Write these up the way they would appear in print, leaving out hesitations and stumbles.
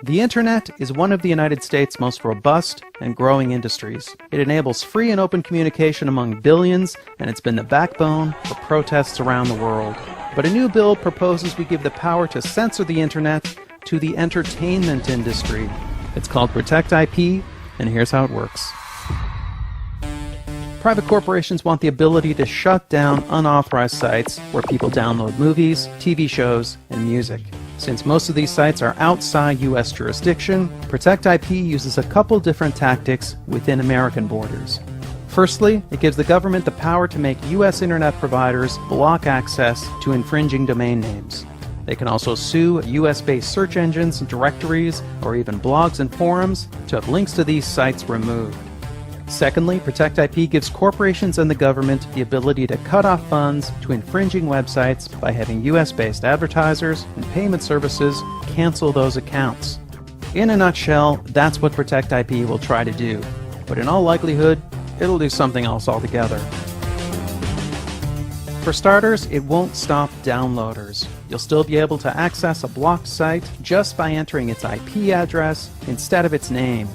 The Internet is one of the United States' most robust and growing industries. It enables free and open communication among billions, and it's been the backbone for protests around the world. But a new bill proposes we give the power to censor the Internet to the entertainment industry. It's called Protect IP, and here's how it works. Private corporations want the ability to shut down unauthorized sites where people download movies, TV shows, and music. Since most of these sites are outside U.S. jurisdiction, Protect IP uses a couple different tactics within American borders. Firstly, it gives the government the power to make U.S. internet providers block access to infringing domain names. They can also sue US-based search engines, directories, or even blogs and forums to have links to these sites removed. Secondly, Protect IP gives corporations and the government the ability to cut off funds to infringing websites by having US-based advertisers and payment services cancel those accounts. In a nutshell, that's what Protect IP will try to do. But in all likelihood, it'll do something else altogether. For starters, it won't stop downloaders. You'll still be able to access a blocked site just by entering its IP address instead of its name.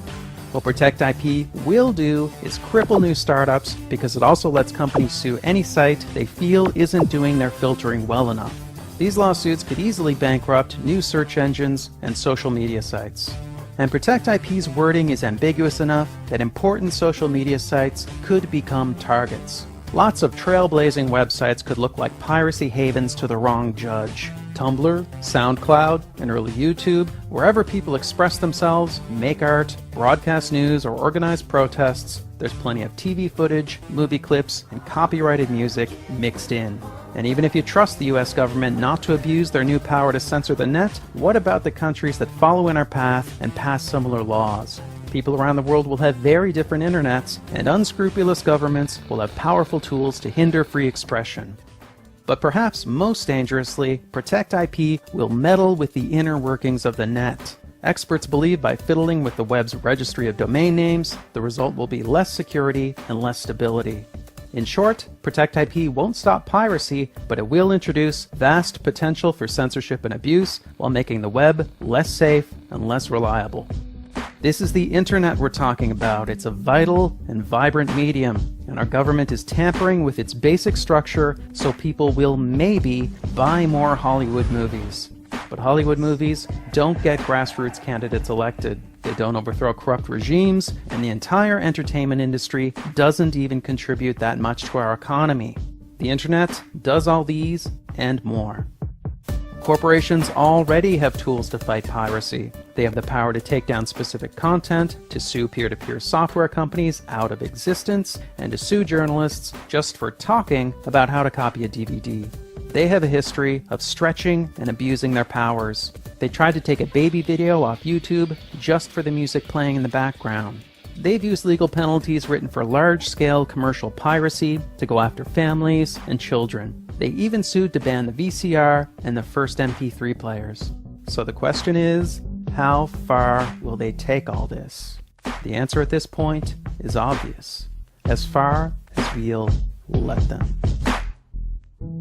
What Protect IP will do is cripple new startups because it also lets companies sue any site they feel isn't doing their filtering well enough. These lawsuits could easily bankrupt new search engines and social media sites. And Protect IP's wording is ambiguous enough that important social media sites could become targets. Lots of trailblazing websites could look like piracy havens to the wrong judge. Tumblr, SoundCloud, and early YouTube, wherever people express themselves, make art, broadcast news, or organize protests, there's plenty of TV footage, movie clips, and copyrighted music mixed in. And even if you trust the US government not to abuse their new power to censor the net, what about the countries that follow in our path and pass similar laws? People around the world will have very different internets, and unscrupulous governments will have powerful tools to hinder free expression. But perhaps most dangerously, Protect IP will meddle with the inner workings of the net. Experts believe by fiddling with the web's registry of domain names, the result will be less security and less stability. In short, Protect IP won't stop piracy, but it will introduce vast potential for censorship and abuse while making the web less safe and less reliable. This is the Internet we're talking about. It's a vital and vibrant medium, and our government is tampering with its basic structure so people will maybe buy more Hollywood movies. But Hollywood movies don't get grassroots candidates elected. They don't overthrow corrupt regimes, and the entire entertainment industry doesn't even contribute that much to our economy. The Internet does all these and more. Corporations already have tools to fight piracy. They have the power to take down specific content, to sue peer-to-peer software companies out of existence, and to sue journalists just for talking about how to copy a DVD. They have a history of stretching and abusing their powers. They tried to take a baby video off YouTube just for the music playing in the background. They've used legal penalties written for large-scale commercial piracy to go after families and children. They even sued to ban the VCR and the first MP3 players. So the question is, how far will they take all this? The answer at this point is obvious. As far as we'll let them.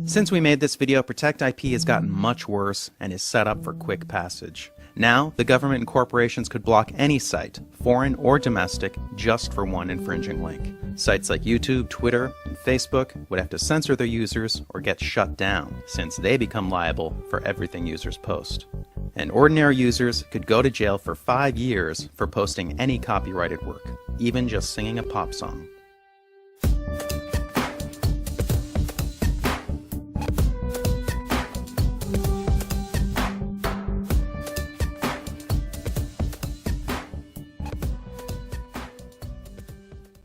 Since we made this video, Protect IP has gotten much worse and is set up for quick passage. Now, the government and corporations could block any site, foreign or domestic, just for one infringing link. Sites like YouTube, Twitter, and Facebook would have to censor their users or get shut down, since they become liable for everything users post. And ordinary users could go to jail for 5 years for posting any copyrighted work, even just singing a pop song.